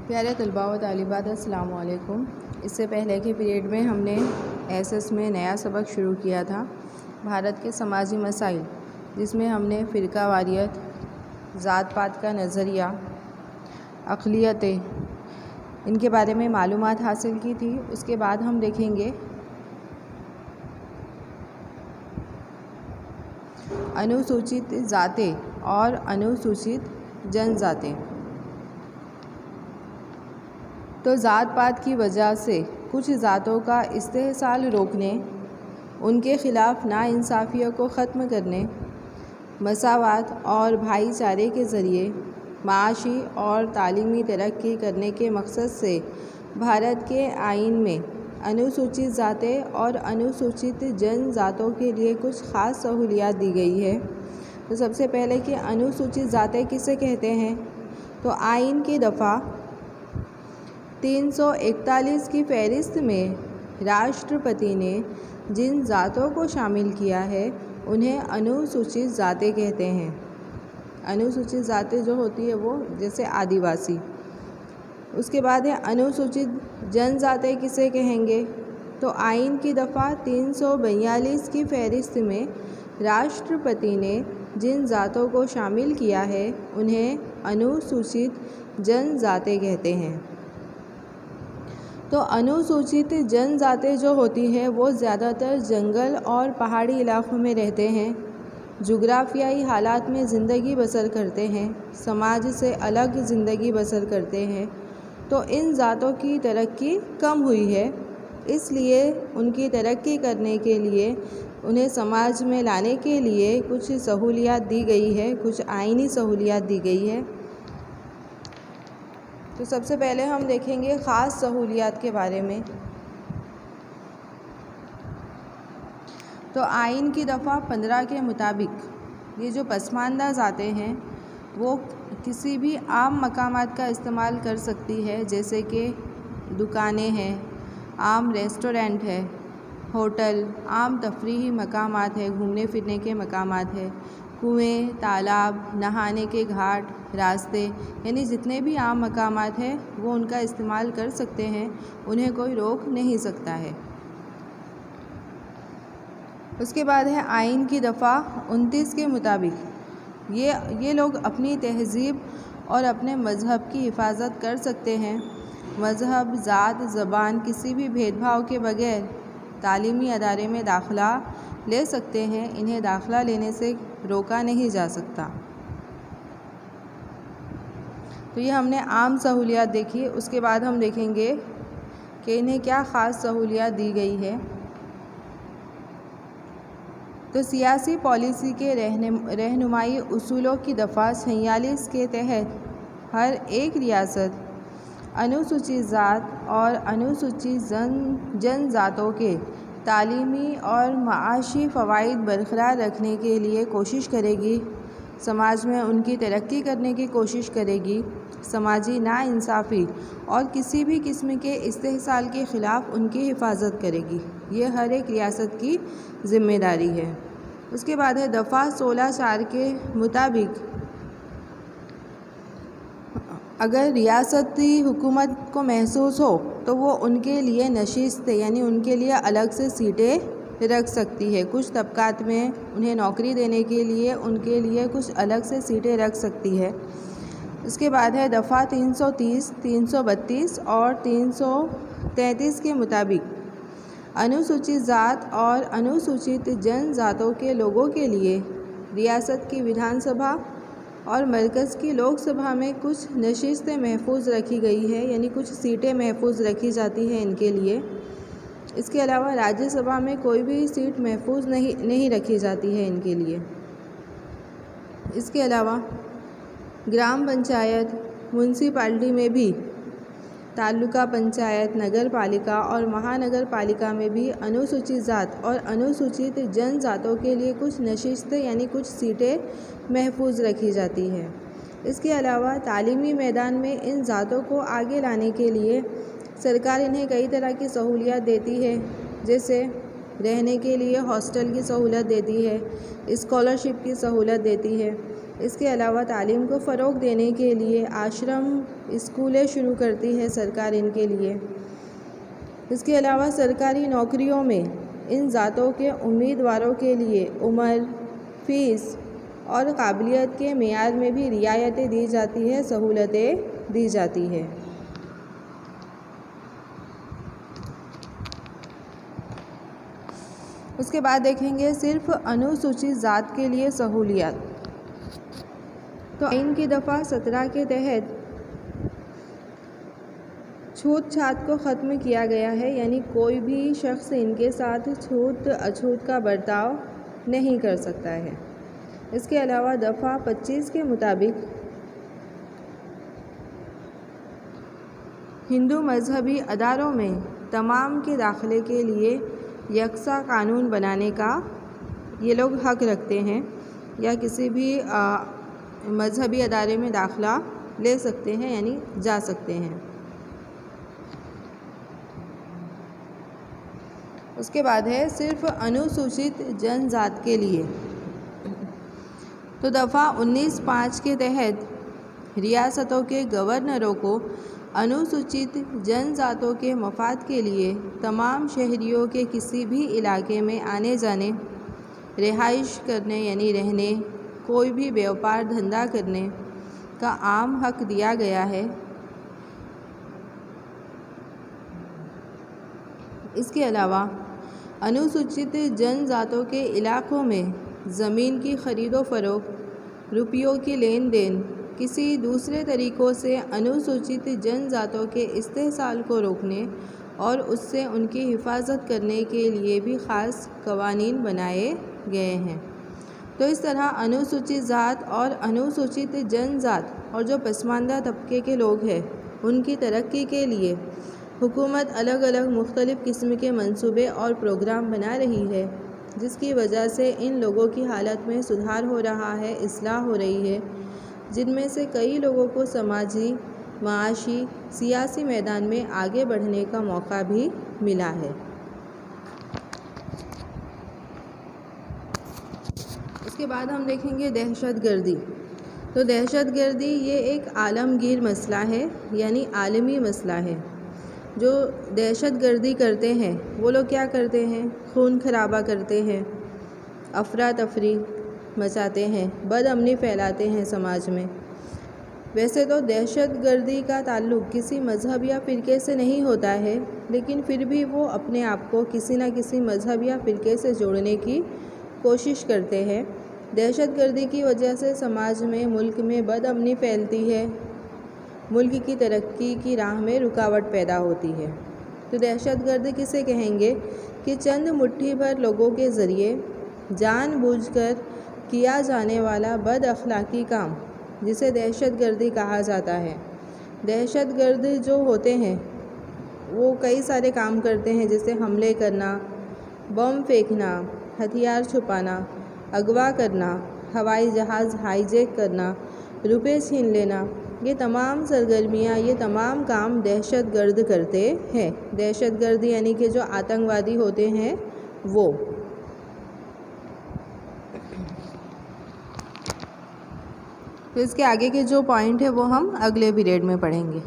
प्यारे तलबा व तालिबात अस्सलाम वालेकुम। इससे पहले के पीरियड में हमने एसएस में नया सबक शुरू किया था, भारत के समाजी मसाइल, जिसमें हमने फ़िरका वारियत, ज़ात पात का नज़रिया, अक़लियतें, इनके बारे में मालूमात हासिल की थी। उसके बाद हम देखेंगे अनुसूचित ज़ातें और अनुसूचित जनजातें। तो ज़ात पात की वजह से कुछ ज़ातों का इस्तेहसाल रोकने, उनके ख़िलाफ़ नाइंसाफ़ियों को ख़त्म करने, मसावात और भाईचारे के ज़रिए माशी और तालीमी तरक्की करने के मकसद से भारत के आईन में अनुसूचित ज़ातें और अनुसूचित जनजातों के लिए कुछ ख़ास सहूलियात दी गई है। तो सबसे पहले कि अनुसूचित ज़ातें किसे कहते हैं, तो आईन की दफ़ा 341 की फ़हरिस्त में राष्ट्रपति ने जिन ज़ातों को शामिल किया है उन्हें अनुसूचित ज़ातें कहते हैं। अनुसूचित ज़ातें जो होती है वो जैसे आदिवासी। उसके बाद है अनुसूचित जनजातें किसे कहेंगे, तो आईन की दफ़ा 342 की फ़हरिस्त में राष्ट्रपति ने जिन ज़ातों को शामिल किया है उन्हें अनुसूचित जनजातें कहते हैं। तो अनुसूचित जनजातें जो होती हैं वो ज़्यादातर जंगल और पहाड़ी इलाक़ों में रहते हैं, जुग्राफियाई हालात में ज़िंदगी बसर करते हैं, समाज से अलग ज़िंदगी बसर करते हैं। तो इन ज़ातों की तरक्की कम हुई है, इसलिए उनकी तरक्की करने के लिए उन्हें समाज में लाने के लिए कुछ सहूलियात दी गई है, कुछ आईनी सहूलियात दी गई है। तो सबसे पहले हम देखेंगे ख़ास सहूलियात के बारे में। तो आईन की दफ़ा 15 के मुताबिक ये जो पसमानदा ज़ातें हैं वो किसी भी आम मकामात का इस्तेमाल कर सकती है, जैसे कि दुकानें हैं, आम रेस्टोरेंट है, होटल, आम तफरीही मकामात है, घूमने फिरने के मकामात है, कुएं, तालाब, नहाने के घाट, रास्ते, यानी जितने भी आम मकामात हैं वो उनका इस्तेमाल कर सकते हैं, उन्हें कोई रोक नहीं सकता है। उसके बाद है आईन की दफ़ा 29 के मुताबिक ये लोग अपनी तहज़ीब और अपने मज़हब की हिफाजत कर सकते हैं। मज़हब, ज़ात, ज़बान, किसी भी भेदभाव के बग़ैर तालीमी अदारे में दाखिला ले सकते हैं, इन्हें दाखिला लेने से रोका नहीं जा सकता। तो ये हमने आम सहूलियात देखी। उसके बाद हम देखेंगे कि इन्हें क्या ख़ास सहूलियात दी गई है। तो सियासी पॉलिसी के रहनुमाई उसूलों की दफ़ा 46 के तहत हर एक रियासत अनुसूचित ज़ात और अनुसूचित जनजातों के तालीमी और माशी फ़वाइद बरक़रार रखने के लिए कोशिश करेगी, समाज में उनकी तरक्की करने की कोशिश करेगी, समाजी नाइंसाफ़ी और किसी भी किस्म के इस्तेहसाल के ख़िलाफ़ उनकी हिफाजत करेगी। ये हर एक रियासत की ज़िम्मेदारी है। उसके बाद है दफ़ा 16(4) के मुताबिक अगर रियासती हुकूमत को महसूस हो तो वो उनके लिए नशिस्तें यानी उनके लिए अलग से सीटें रख सकती है। कुछ तबकात में उन्हें नौकरी देने के लिए उनके लिए कुछ अलग से सीटें रख सकती है। उसके बाद है दफ़ा 330, 332 और 333 के मुताबिक अनुसूचित ज़ात और अनुसूचित जनजातों के लोगों के लिए रियासत की विधानसभा और मरकज़ की लोकसभा में कुछ नशिस्तें महफूज रखी गई है, यानी कुछ सीटें महफूज रखी जाती हैं इनके लिए। इसके अलावा राज्यसभा में कोई भी सीट महफूज नहीं रखी जाती है इनके लिए। इसके अलावा ग्राम पंचायत, म्यूनसिपाल्टी में भी, तालुका पंचायत, नगर पालिका और महानगर पालिका में भी अनुसूचित ज़ात और अनुसूचित जनजातों के लिए कुछ नशिस्तें यानी कुछ सीटें महफूज रखी जाती है। इसके अलावा तालीमी मैदान में इन ज़ातों को आगे लाने के लिए सरकार इन्हें कई तरह की सहूलियात देती है, जैसे रहने के लिए हॉस्टल की सहूलत देती है, स्कॉलरशिप की सहूलत देती है, इसके अलावा तालीम को फ़रोग़ देने के लिए आश्रम स्कूलें शुरू करती है सरकार इनके लिए। इसके अलावा सरकारी नौकरियों में इन ज़ातों के उम्मीदवारों के लिए उम्र, फ़ीस और काबिलियत के मेयार में भी रियायतें दी जाती है, सहूलतें दी जाती है। उसके बाद देखेंगे सिर्फ अनुसूचित ज़ात के लिए सहूलियत। तो आइन की दफ़ा 17 के तहत छूत छात को ख़त्म किया गया है, यानी कोई भी शख्स इनके साथ छूत अछूत का बर्ताव नहीं कर सकता है। इसके अलावा दफ़ा 25 के मुताबिक हिंदू मजहबी अदारों में तमाम के दाखिले के लिए यकसा कानून बनाने का ये लोग हक़ रखते हैं, या किसी भी मजहबी अदारे में दाखिला ले सकते हैं, यानी जा सकते हैं। उसके बाद है सिर्फ अनुसूचित जनजात के लिए। तो दफ़ा 19(5) के तहत रियासतों के गवर्नरों को अनुसूचित जनजातों के मफाद के लिए तमाम शहरियों के किसी भी इलाके में आने जाने, रिहाइश करने यानी रहने, कोई भी व्यापार धंधा करने का आम हक़ दिया गया है। इसके अलावा अनुसूचित जनजातों के इलाक़ों में ज़मीन की ख़रीदो फ़रोख्त, रुपयों की लेन देन, किसी दूसरे तरीक़ों से अनुसूचित जनजातों के इस्तेहसाल को रोकने और उससे उनकी हिफाजत करने के लिए भी ख़ास क़वानीन बनाए गए हैं। तो इस तरह अनुसूचित ज़ात और अनुसूचित जनजात और जो पसमानदा तबके के लोग हैं उनकी तरक्की के लिए हुकूमत अलग अलग मुख्तलिफ़ किस्म के मंसूबे और प्रोग्राम बना रही है, जिसकी वजह से इन लोगों की हालत में सुधार हो रहा है, इस्लाह हो रही है, जिनमें से कई लोगों को समाजी, माशी, सियासी मैदान में आगे बढ़ने का मौका भी मिला है। उसके बाद हम देखेंगे दहशतगर्दी। तो दहशतगर्दी ये एक आलमगीर मसला है, यानी आलमी मसला है। जो दहशतगर्दी करते हैं वो लोग क्या करते हैं? खून खराबा करते हैं, अफरा तफरी मचाते हैं, बदअमनी फैलाते हैं समाज में। वैसे तो दहशतगर्दी का ताल्लुक़ किसी मज़हब या फ़िरके से नहीं होता है, लेकिन फिर भी वो अपने आप को किसी न किसी मज़हब या फ़िरके से जोड़ने की कोशिश करते हैं। दहशतगर्दी की वजह से समाज में, मुल्क में बदअमनी फैलती है, मुल्क की तरक्की की राह में रुकावट पैदा होती है। तो दहशतगर्द किसे कहेंगे कि चंद मुट्ठी भर लोगों के ज़रिए जानबूझकर किया जाने वाला बद अखलाकी काम, जिसे दहशतगर्दी कहा जाता है। दहशतगर्द जो होते हैं वो कई सारे काम करते हैं, जैसे हमले करना, बम फेंकना, हथियार छुपाना, अगवा करना, हवाई जहाज़ हाईजैक करना, रुपए छीन लेना। ये तमाम सरगर्मियाँ, ये तमाम काम दहशतगर्द करते हैं। दहशतगर्द यानी कि जो आतंकवादी होते हैं वो। तो इसके आगे के जो पॉइंट है वो हम अगले पीरियड में पढ़ेंगे।